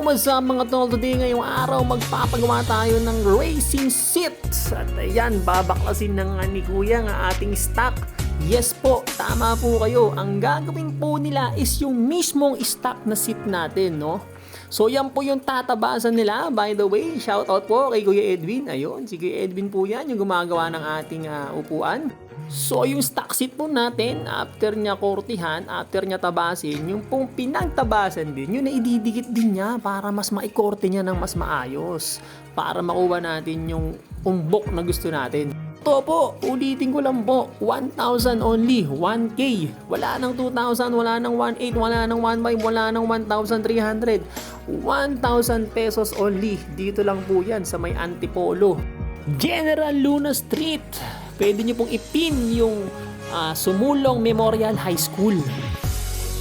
what's up mga tol? Today ngayong araw magpapagawa tayo ng racing seat. At ayan, babaklasin ng ni Kuya ng ating stock. Yes po, tama po kayo. Ang gagawin po nila is yung mismong stock na seat natin, no? So yan po yung tatabasan nila. By the way, shout out po kay Kuya Edwin. Ayun, si Kuya Edwin po yan, yung gumagawa ng ating upuan. So yung stock seat po natin, after niya kortihan, after niya tabasin, yung pong pinagtabasan din, yun na ididikit din niya para mas maikorte niya ng mas maayos. Para makuha natin yung umbok na gusto natin. Ito po, ulitin ko lang po, 1,000 only, 1K. Wala nang 2,000, wala nang 1,800, wala nang 1,500, wala nang 1,300. 1,000 pesos only. Dito lang po yan sa may Antipolo. General Luna Street. Pwede nyo pong ipin yung Sumulong Memorial High School.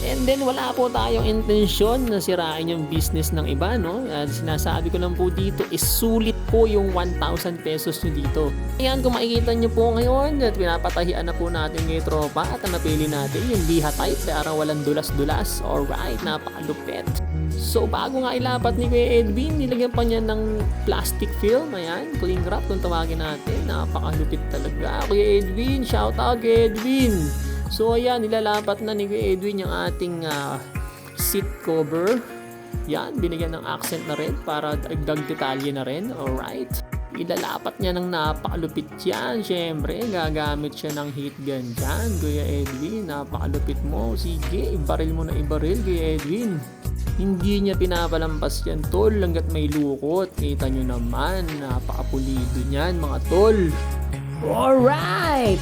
And then wala po tayong intensyon na sirain yung business ng iba, no? Sinasabi ko lang po dito is sulit po yung 1,000 pesos nyo dito. Ayan, kung makikita nyo po ngayon at pinapatahian na po natin kay tropa at ang napili natin yung liha type para walang dulas-dulas. Alright, napakalupit. So bago nga ilapat ni Kuya Edwin, nilagyan pa niya ng plastic film. Ayan, cling wrap kung tawagin natin. Napakalupit talaga. Kuya Edwin, shout out Kuya Edwin. So ayan, nilalapat na ni Kuya Edwin yung ating seat cover. Yan, binigyan ng accent na rin para dagdag detalye na rin. Alright. Ilalapat niya ng napakalupit yan. Siyempre, gagamit siya ng heat gun dyan. Kuya Edwin, napakalupit mo. Sige, ibaril mo na ibaril, Kuya Edwin. Hindi niya pinapalampas yan, tol, hanggat may lukot. Kita nyo naman, napakapulido niyan, mga tol. Alright!